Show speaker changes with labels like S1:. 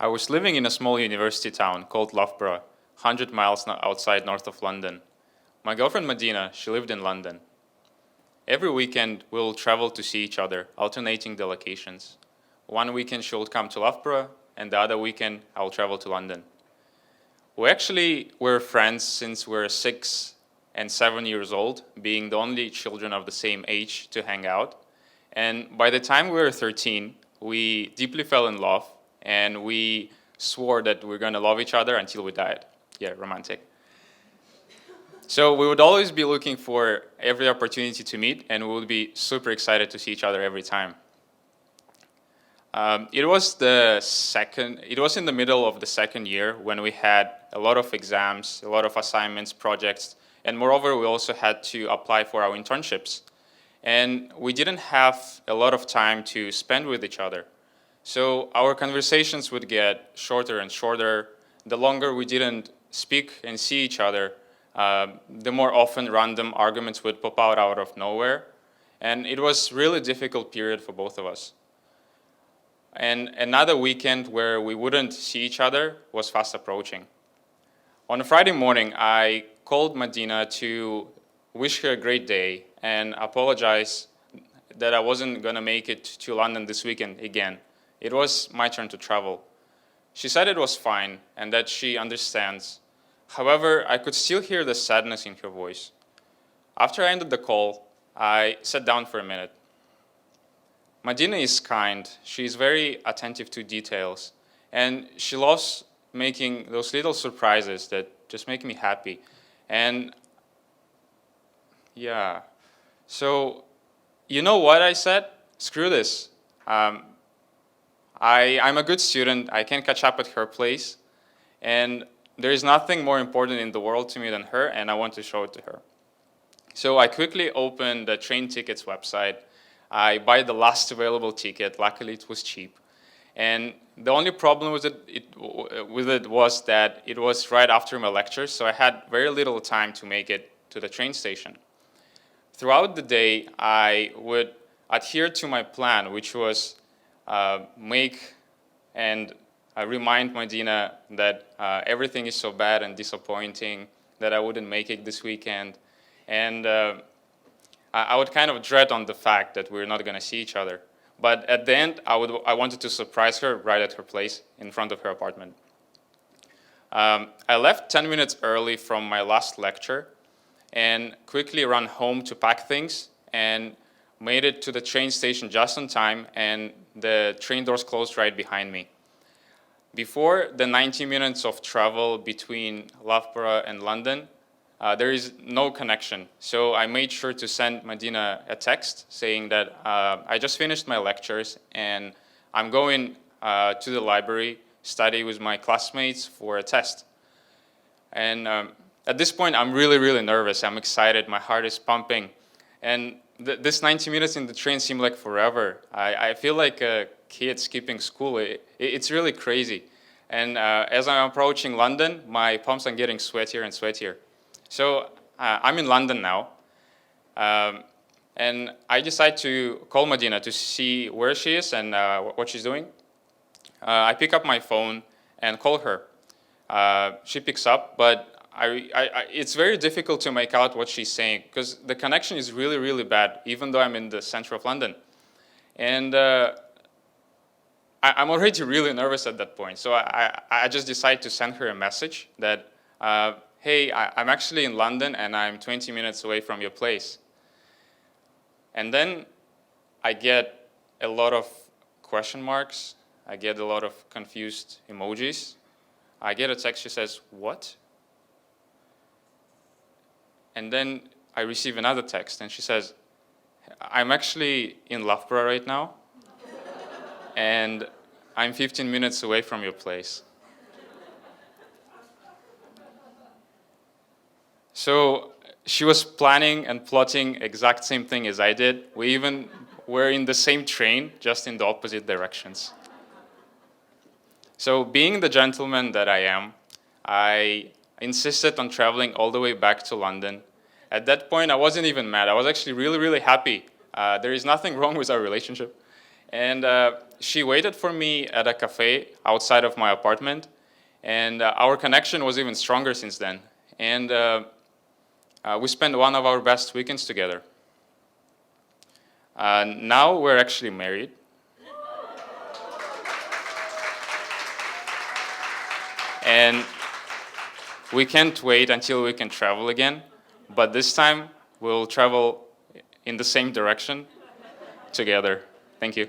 S1: I was living in a small university town called Loughborough, 100 miles outside north of London. My girlfriend Medina, she lived in London. Every weekend, we'll travel to see each other, alternating the locations. One weekend, she'll come to Loughborough, and the other weekend, I'll travel to London. We actually were friends since we were 6 and 7 years old, being the only children of the same age to hang out. And by the time we were 13, we deeply fell in love, and we swore that we're going to love each other until we died. Yeah, romantic. So we would always be looking for every opportunity to meet, and we would be super excited to see each other every time. It was in the middle of the second year when we had a lot of exams, a lot of assignments, projects, and moreover, we also had to apply for our internships. And we didn't have a lot of time to spend with each other. So our conversations would get shorter and shorter. The longer we didn't speak and see each other, the more often random arguments would pop out of nowhere. And it was really difficult period for both of us. And another weekend where we wouldn't see each other was fast approaching. On a Friday morning, I called Medina to wish her a great day and apologize that I wasn't going to make it to London this weekend again. It was my turn to travel. She said it was fine and that she understands. However, I could still hear the sadness in her voice. After I ended the call, I sat down for a minute. Medina is kind, she is very attentive to details, and she loves making those little surprises that just make me happy. And yeah, so you know what I said? Screw this. I'm a good student, I can catch up at her place, and there is nothing more important in the world to me than her, and I want to show it to her. So I quickly opened the train tickets website. I buy the last available ticket. Luckily, it was cheap. And the only problem with it was that it was right after my lecture, so I had very little time to make it to the train station. Throughout the day, I would adhere to my plan, which was make and remind Medina that everything is so bad and disappointing, that I wouldn't make it this weekend. And I would kind of dread on the fact that we're not going to see each other. But at the end, I wanted to surprise her right at her place in front of her apartment. I left 10 minutes early from my last lecture and quickly ran home to pack things and made it to the train station just on time, and the train doors closed right behind me. Before the 90 minutes of travel between Loughborough and London, there is no connection. So I made sure to send Medina a text saying that I just finished my lectures and I'm going to the library, study with my classmates for a test. And at this point, I'm really, really nervous. I'm excited. My heart is pumping. And this 90 minutes in the train seemed like forever. I feel like a kid skipping school. It's really crazy. And as I'm approaching London, my palms are getting sweatier and sweatier. So I'm in London now, and I decide to call Medina to see where she is and what she's doing. I pick up my phone and call her. She picks up, but it's very difficult to make out what she's saying because the connection is really, really bad, even though I'm in the center of London. And I'm already really nervous at that point, so I just decide to send her a message that, hey, I'm actually in London and I'm 20 minutes away from your place. And then I get a lot of question marks. I get a lot of confused emojis. I get a text, she says, what? And then I receive another text and she says, I'm actually in Loughborough right now and I'm 15 minutes away from your place. So she was planning and plotting exact same thing as I did. We even were in the same train, just in the opposite directions. So being the gentleman that I am, I insisted on traveling all the way back to London. At that point, I wasn't even mad. I was actually really, really happy. There is nothing wrong with our relationship. And she waited for me at a cafe outside of my apartment, and our connection was even stronger since then. And we spent one of our best weekends together. Now we're actually married. And we can't wait until we can travel again, but this time we'll travel in the same direction together. Thank you.